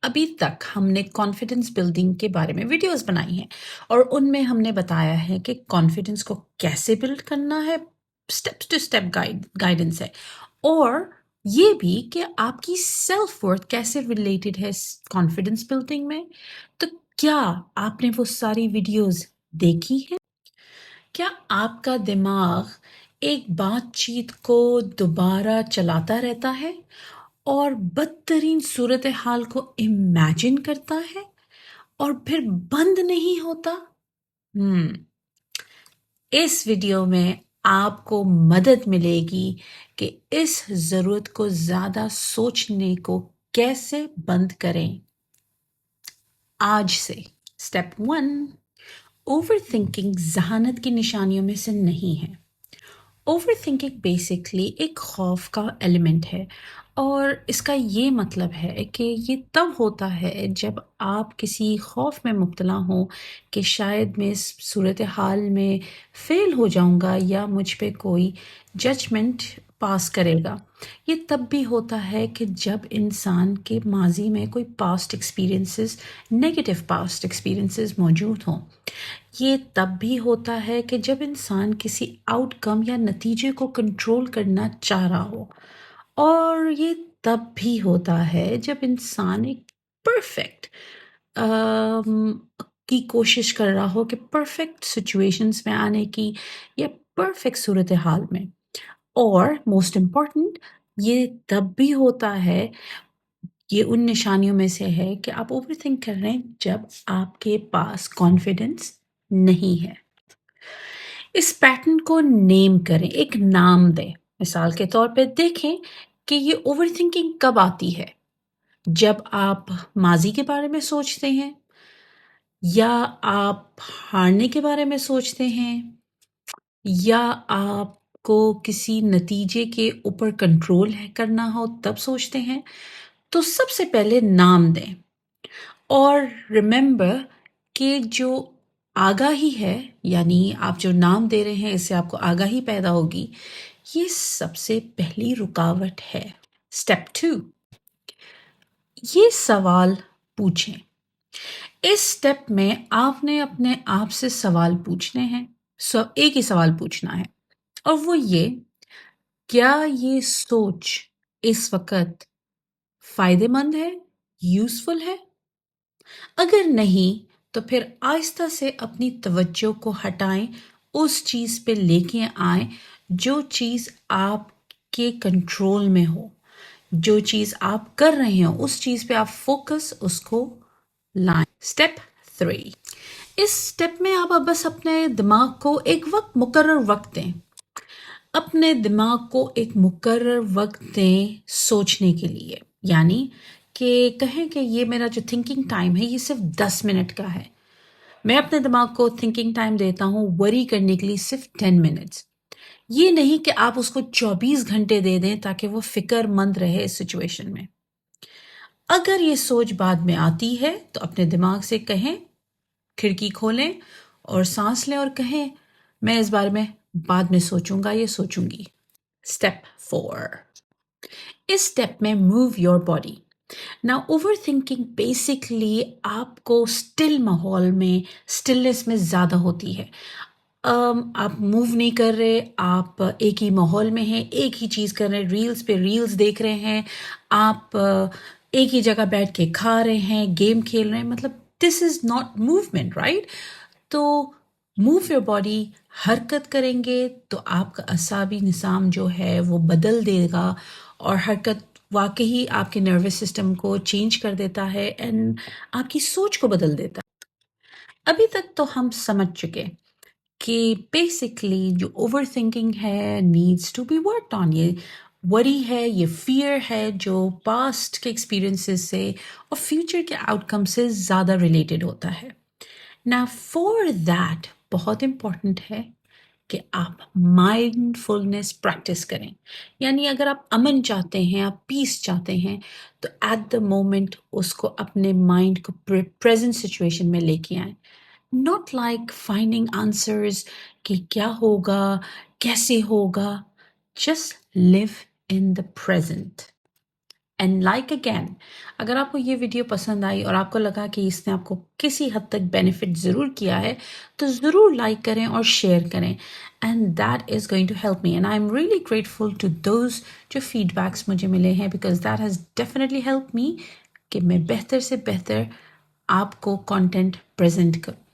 ابھی تک ہم نے کانفیڈنس بلڈنگ کے بارے میں ویڈیوز بنائی ہیں اور ان میں ہم نے بتایا ہے کہ کانفیڈنس کو کیسے بلڈ کرنا ہے، اسٹیپ ٹو اسٹیپ گائیڈنس ہے، اور یہ بھی کہ آپ کی سیلف ورتھ کیسے ریلیٹڈ ہے کانفیڈنس بلڈنگ میں. تو کیا آپ نے وہ ساری ویڈیوز دیکھی ہیں؟ کیا آپ کا دماغ ایک بات چیت کو دوبارہ چلاتا رہتا ہے اور بدترین صورتحال کو امیجن کرتا ہے اور پھر بند نہیں ہوتا؟ اس ویڈیو میں آپ کو مدد ملے گی کہ اس ضرورت کو زیادہ سوچنے کو کیسے بند کریں. آج سے اسٹیپ 1، اوور تھنکنگ ذہانت کی نشانیوں میں سے نہیں ہے. اوور تھنکنگ بیسکلی ایک خوف کا ایلیمنٹ ہے، اور اس کا یہ مطلب ہے کہ یہ تب ہوتا ہے جب آپ کسی خوف میں مبتلا ہوں کہ شاید میں اس صورتحال میں فیل ہو جاؤں گا یا مجھ پہ کوئی ججمنٹ پاس کرے گا. یہ تب بھی ہوتا ہے کہ جب انسان کے ماضی میں کوئی past experiences, negative past experiences موجود ہوں. یہ تب بھی ہوتا ہے کہ جب انسان کسی آؤٹ کم یا نتیجے کو کنٹرول کرنا چاہ رہا ہو، اور یہ تب بھی ہوتا ہے جب انسان ایک پرفیکٹ کی کوشش کر رہا ہو کہ پرفیکٹ سچویشنز میں آنے کی یا پرفیکٹ صورتحال میں. اور موسٹ امپورٹنٹ، یہ تب بھی ہوتا ہے، یہ ان نشانیوں میں سے ہے کہ آپ اوور تھنک کر رہے ہیں جب آپ کے پاس کانفیڈنس نہیں ہے. اس پیٹرن کو نیم کریں، ایک نام دیں. مثال کے طور پہ دیکھیں کہ یہ اوور تھنکنگ کب آتی ہے. جب آپ ماضی کے بارے میں سوچتے ہیں، یا آپ ہارنے کے بارے میں سوچتے ہیں، یا آپ کو کسی نتیجے کے اوپر کنٹرول کرنا ہو تب سوچتے ہیں. تو سب سے پہلے نام دیں، اور ریممبر کہ جو آگاہی ہے، یعنی آپ جو نام دے رہے ہیں اس سے آپ کو آگاہی پیدا ہوگی، یہ سب سے پہلی رکاوٹ ہے. اسٹیپ 2، یہ سوال پوچھیں. اس اسٹیپ میں آپ نے اپنے آپ سے سوال پوچھنے ہیں. ایک ہی سوال پوچھنا ہے، اور وہ یہ: کیا یہ سوچ اس وقت فائدے مند ہے، یوزفل ہے؟ اگر نہیں تو پھر آہستہ سے اپنی توجہ کو ہٹائیں، اس چیز پہ لے کے آئیں جو چیز آپ کے کنٹرول میں ہو. جو چیز آپ کر رہے ہوں اس چیز پہ آپ فوکس اس کو لائیں. اسٹیپ 3، اس اسٹیپ میں آپ بس اپنے دماغ کو ایک مقرر وقت دیں. اپنے دماغ کو ایک مقرر وقت دیں سوچنے کے لیے. یعنی کہ کہیں کہ یہ میرا جو تھنکنگ ٹائم ہے یہ صرف 10 منٹ کا ہے. میں اپنے دماغ کو تھنکنگ ٹائم دیتا ہوں وری کرنے کے لیے صرف 10 منٹس. یہ نہیں کہ آپ اس کو 24 گھنٹے دے دیں تاکہ وہ فکر مند رہے اس سچویشن میں. اگر یہ سوچ بعد میں آتی ہے تو اپنے دماغ سے کہیں، کھڑکی کھولیں اور سانس لیں اور کہیں میں اس بارے میں بعد میں سوچوں گا یا سوچوں گی. اسٹیپ 4، اس اسٹیپ میں move your body. Now over thinking basically آپ کو اسٹل ماحول میں، اسٹلنس میں زیادہ ہوتی ہے. آپ موو نہیں کر رہے، آپ ایک ہی ماحول میں ہیں، ایک ہی چیز کر رہے ہیں، ریلز پہ ریلز دیکھ رہے ہیں، آپ ایک ہی جگہ بیٹھ کے کھا رہے ہیں، گیم کھیل رہے ہیں. مطلب دس از ناٹ موومنٹ، رائٹ؟ تو موو یور باڈی، حرکت کریں گے تو آپ کا اعصابی نظام جو ہے وہ بدل دے گا، اور حرکت واقعی آپ کے نروس سسٹم کو چینج کر دیتا ہے اینڈ آپ کی سوچ کو بدل دیتا ہے. ابھی تک تو ہم سمجھ چکے کہ بیسکلی جو اوور تھنکنگ ہے needs to be worked on. یہ وری ہے، یہ فیئر ہے جو پاسٹ کے ایکسپیرئنسز سے اور فیوچر کے آؤٹ کم سے زیادہ ریلیٹڈ ہوتا ہے. Now for that بہت امپورٹنٹ ہے کہ آپ مائنڈ فلنس پریکٹس کریں. یعنی اگر آپ امن چاہتے ہیں، آپ پیس چاہتے ہیں، تو ایٹ دا مومنٹ اس کو اپنے مائنڈ کو پریزنٹ سچویشن میں لے کے آئیں. ناٹ لائک فائنڈنگ آنسرز کہ کیا ہوگا، کیسے ہوگا. Just live in the present. And like again اگر آپ کو یہ ویڈیو پسند آئی اور آپ کو لگا کہ اس نے آپ کو کسی حد تک بینیفٹ ضرور کیا ہے تو ضرور لائک کریں اور شیئر کریں and that is going to help me and I am really grateful to those جو فیڈ بیکس مجھے ملے ہیں because that has definitely help me کہ میں بہتر سے بہتر آپ کو کانٹینٹ پریزنٹ کروں.